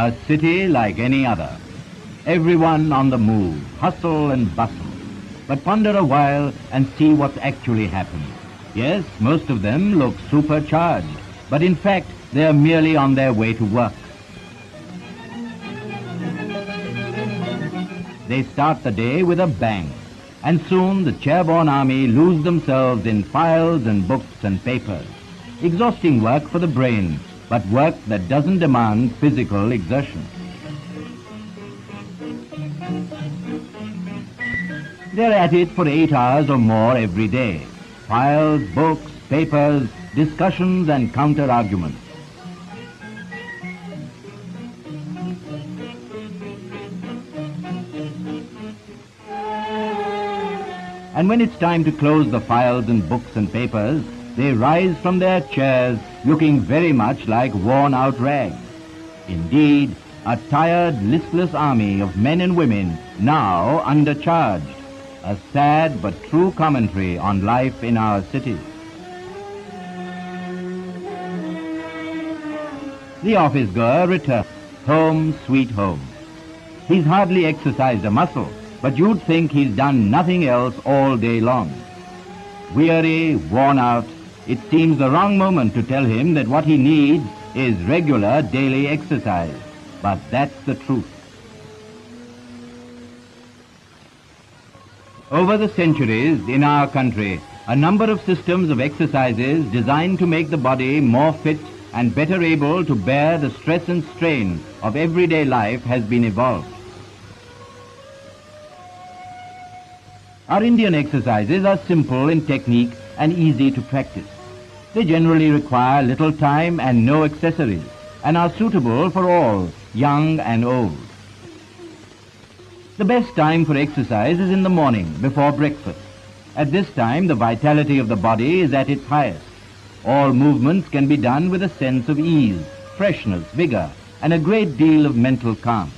A city like any other. Everyone on the move, hustle and bustle. But ponder a while and see what's actually happened. Yes, most of them look supercharged, but in fact, they are merely on their way to work. They start the day with a bang, and soon the chairborne army lose themselves in files and books and papers. Exhausting work for the brain, but work that doesn't demand physical exertion. They're at it for 8 hours or more every day. Files, books, papers, discussions and counter-arguments. And when it's time to close the files and books and papers, they rise from their chairs looking very much like worn-out rags. Indeed, a tired, listless army of men and women now undercharged. A sad but true commentary on life in our cities. The office-goer returns. Home, sweet home. He's hardly exercised a muscle, but you'd think he's done nothing else all day long. Weary, worn out, it seems the wrong moment to tell him that what he needs is regular daily exercise. But that's the truth. Over the centuries in our country, a number of systems of exercises designed to make the body more fit and better able to bear the stress and strain of everyday life has been evolved. Our Indian exercises are simple in technique and easy to practice. They generally require little time and no accessories, and are suitable for all, young and old. The best time for exercise is in the morning, before breakfast. At this time, the vitality of the body is at its highest. All movements can be done with a sense of ease, freshness, vigor, and a great deal of mental calm.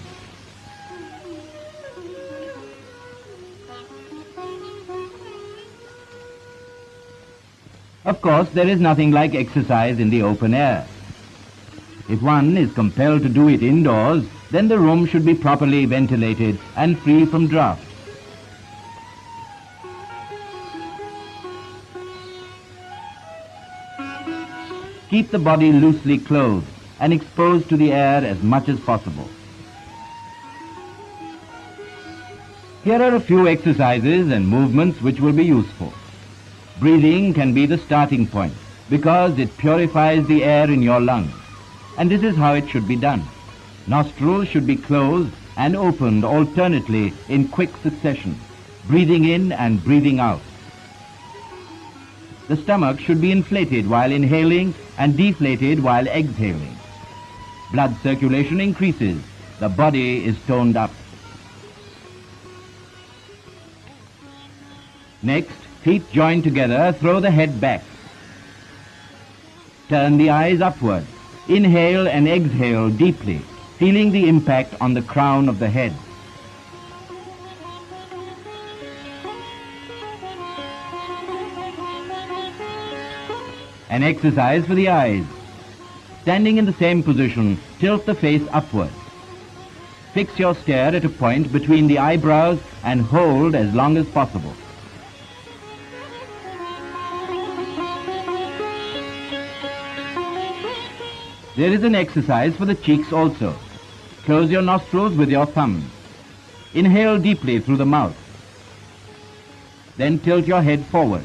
Of course, there is nothing like exercise in the open air. If one is compelled to do it indoors, then the room should be properly ventilated and free from draught. Keep the body loosely clothed and exposed to the air as much as possible. Here are a few exercises and movements which will be useful. Breathing can be the starting point because it purifies the air in your lungs, and this is how it should be done. Nostrils should be closed and opened alternately in quick succession, breathing in and breathing out. The stomach should be inflated while inhaling and deflated while exhaling. Blood circulation increases. The body is toned up. Next, feet joined together, throw the head back. Turn the eyes upward. Inhale and exhale deeply, feeling the impact on the crown of the head. An exercise for the eyes. Standing in the same position, tilt the face upward. Fix your stare at a point between the eyebrows and hold as long as possible. There is an exercise for the cheeks also. Close your nostrils with your thumbs. Inhale deeply through the mouth. Then tilt your head forward.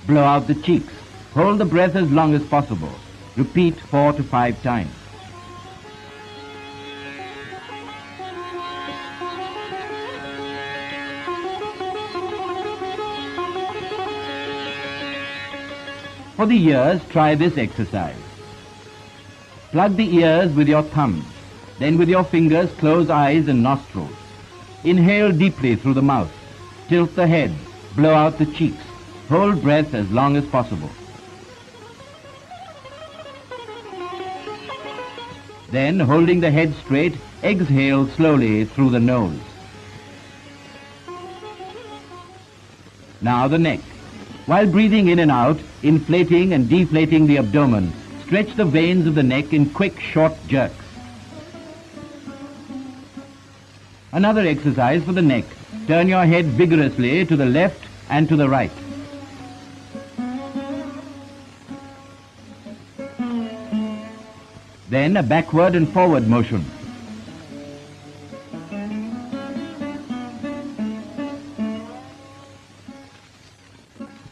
Blow out the cheeks. Hold the breath as long as possible. Repeat 4 to 5 times. For the ears, try this exercise. Plug the ears with your thumbs. Then with your fingers, close eyes and nostrils. Inhale deeply through the mouth. Tilt the head. Blow out the cheeks. Hold breath as long as possible. Then, holding the head straight, exhale slowly through the nose. Now the neck. While breathing in and out, inflating and deflating the abdomen, stretch the veins of the neck in quick, short jerks. Another exercise for the neck. Turn your head vigorously to the left and to the right. Then a backward and forward motion.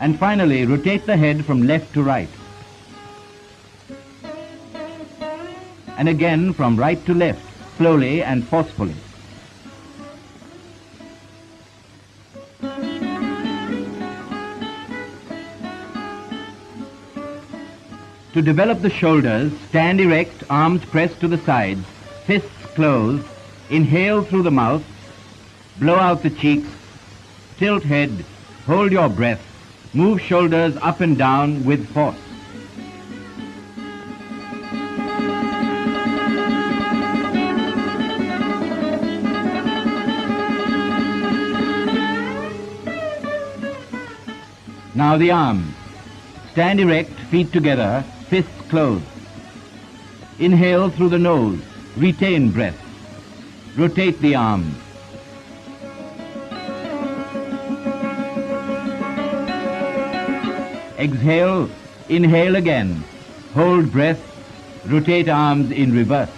And finally, rotate the head from left to right. And again from right to left, slowly and forcefully. To develop the shoulders, stand erect, arms pressed to the sides, fists closed, inhale through the mouth, blow out the cheeks, tilt head, hold your breath, move shoulders up and down with force. Now the arms. Stand erect, feet together, fists closed. Inhale through the nose, retain breath. Rotate the arms. Exhale, inhale again. Hold breath, rotate arms in reverse.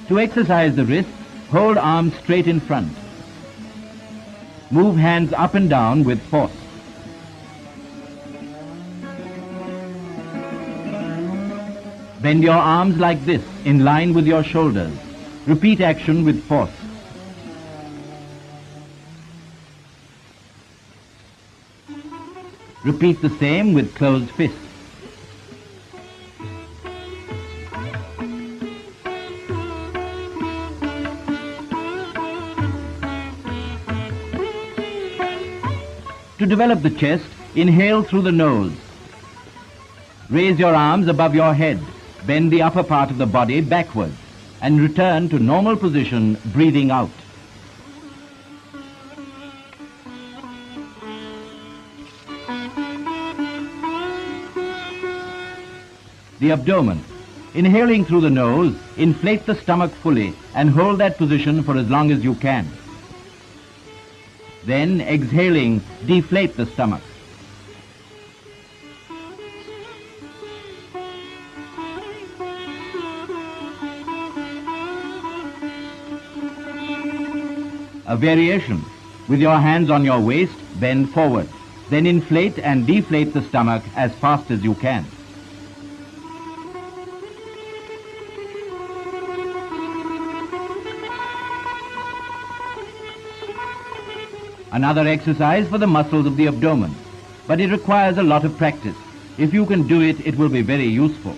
To exercise the wrists, hold arms straight in front. Move hands up and down with force. Bend your arms like this, in line with your shoulders. Repeat action with force. Repeat the same with closed fists. To develop the chest, inhale through the nose. Raise your arms above your head. Bend the upper part of the body backwards and return to normal position, breathing out. The abdomen. Inhaling through the nose, inflate the stomach fully and hold that position for as long as you can. Then, exhaling, deflate the stomach. A variation. With your hands on your waist, bend forward. Then inflate and deflate the stomach as fast as you can. Another exercise for the muscles of the abdomen, but it requires a lot of practice. If you can do it, it will be very useful.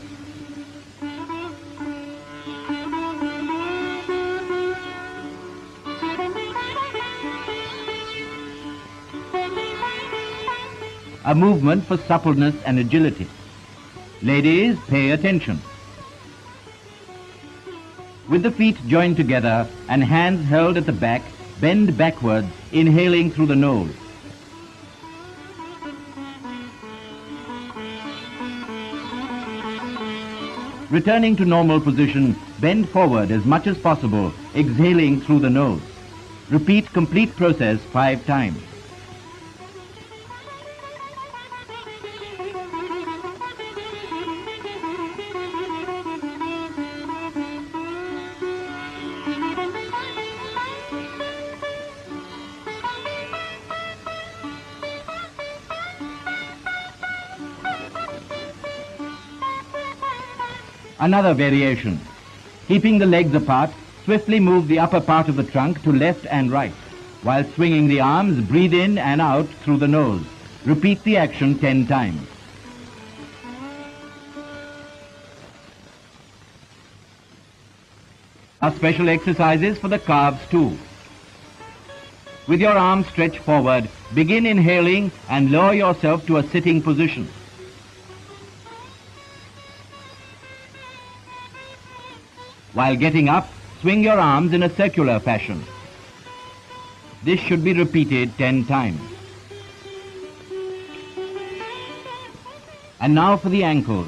A movement for suppleness and agility. Ladies, pay attention. With the feet joined together and hands held at the back, bend backwards, inhaling through the nose. Returning to normal position, bend forward as much as possible, exhaling through the nose. Repeat complete process 5 times. Another variation. Keeping the legs apart, swiftly move the upper part of the trunk to left and right. While swinging the arms, breathe in and out through the nose. Repeat the action 10 times. Are special exercises for the calves too. With your arms stretched forward, begin inhaling and lower yourself to a sitting position. While getting up, swing your arms in a circular fashion. This should be repeated 10 times. And now for the ankles.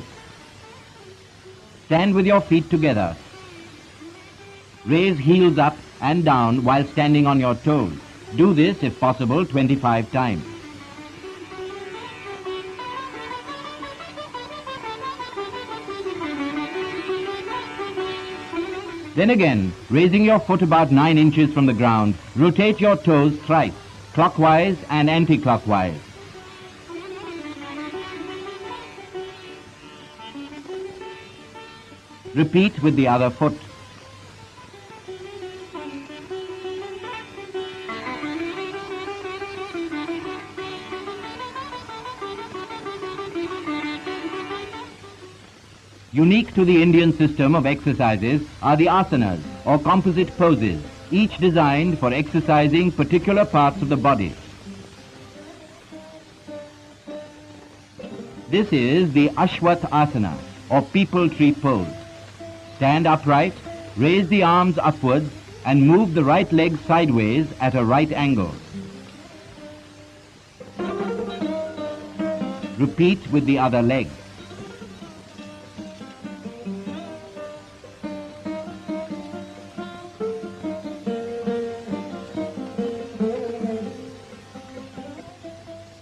Stand with your feet together. Raise heels up and down while standing on your toes. Do this, if possible, 25 times. Then again, raising your foot about 9 inches from the ground, rotate your toes thrice, clockwise and anti-clockwise. Repeat with the other foot. Unique to the Indian system of exercises are the asanas, or composite poses, each designed for exercising particular parts of the body. This is the Ashwat asana, or people tree pose. Stand upright, raise the arms upwards, and move the right leg sideways at a right angle. Repeat with the other leg.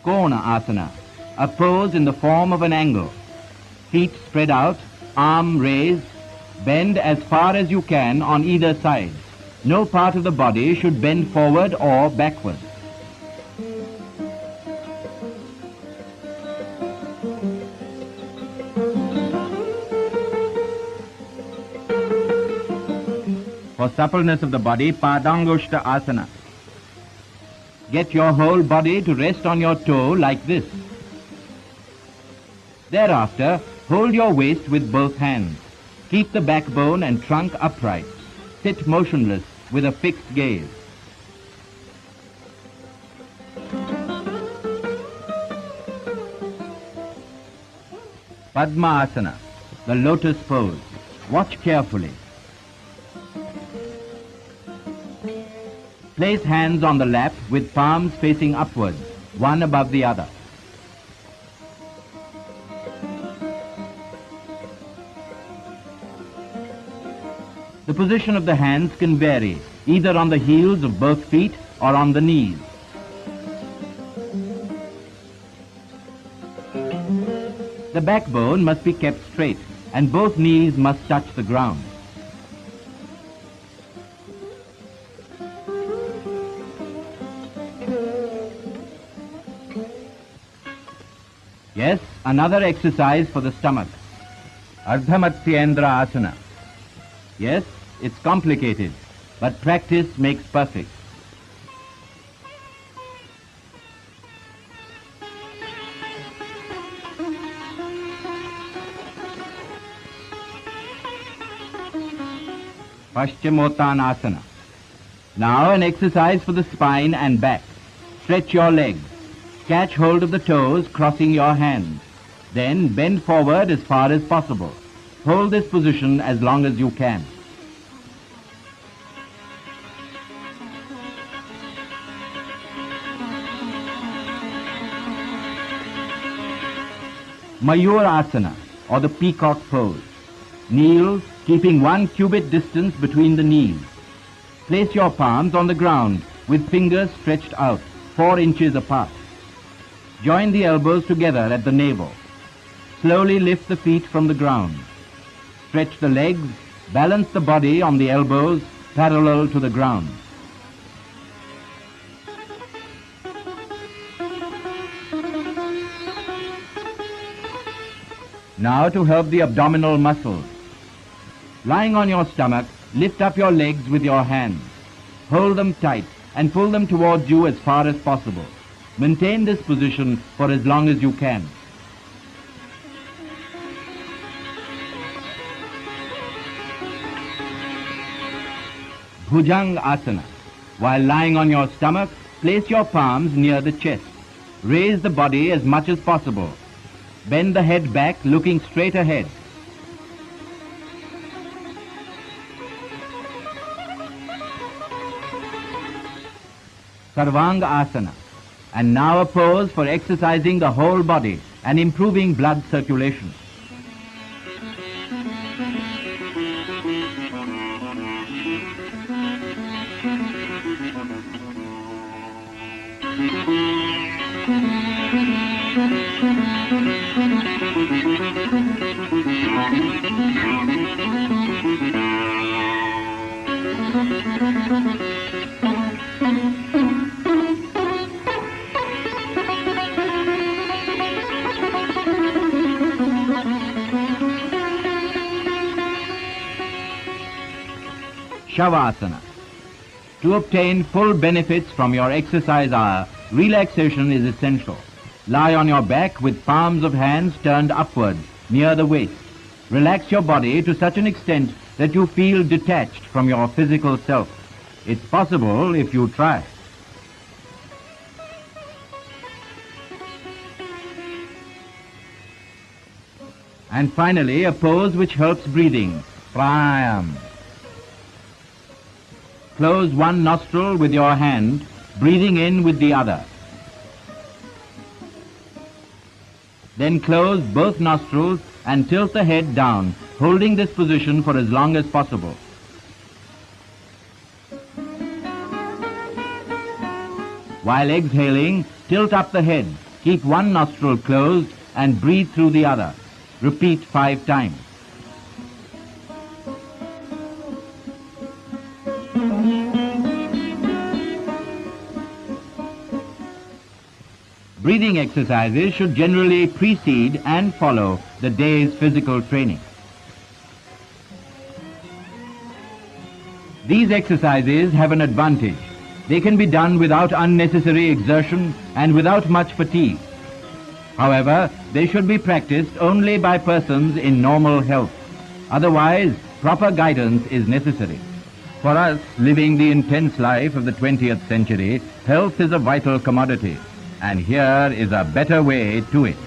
Kona asana, a pose in the form of an angle. Feet spread out, arm raised, bend as far as you can on either side. No part of the body should bend forward or backward. For suppleness of the body, Padangushta asana. Get your whole body to rest on your toe like this. Thereafter, hold your waist with both hands. Keep the backbone and trunk upright. Sit motionless with a fixed gaze. Padmasana, the lotus pose. Watch carefully. Place hands on the lap with palms facing upwards, one above the other. The position of the hands can vary, either on the heels of both feet or on the knees. The backbone must be kept straight, and both knees must touch the ground. Yes, another exercise for the stomach. Ardhamatsyendra asana. Yes, it's complicated, but practice makes perfect. Paschimottanasana. Now an exercise for the spine and back. Stretch your legs. Catch hold of the toes, crossing your hands. Then bend forward as far as possible. Hold this position as long as you can. Mayurasana, or the peacock pose. Kneel, keeping 1 cubit distance between the knees. Place your palms on the ground with fingers stretched out, 4 inches apart. Join the elbows together at the navel. Slowly lift the feet from the ground. Stretch the legs, balance the body on the elbows parallel to the ground. Now to help the abdominal muscles. Lying on your stomach, lift up your legs with your hands. Hold them tight and pull them towards you as far as possible. Maintain this position for as long as you can. Bhujang asana. While lying on your stomach, place your palms near the chest. Raise the body as much as possible. Bend the head back, looking straight ahead. Sarvanga asana. And now a pose for exercising the whole body and improving blood circulation. Shavasana. To obtain full benefits from your exercise hour, relaxation is essential. Lie on your back with palms of hands turned upwards, near the waist. Relax your body to such an extent that you feel detached from your physical self. It's possible if you try. And finally, a pose which helps breathing, pranayama. Close one nostril with your hand, breathing in with the other. Then close both nostrils and tilt the head down, holding this position for as long as possible. While exhaling, tilt up the head, keep one nostril closed and breathe through the other. Repeat 5 times. Breathing exercises should generally precede and follow the day's physical training. These exercises have an advantage. They can be done without unnecessary exertion and without much fatigue. However, they should be practiced only by persons in normal health. Otherwise, proper guidance is necessary. For us, living the intense life of the 20th century, health is a vital commodity. And here is a better way to it.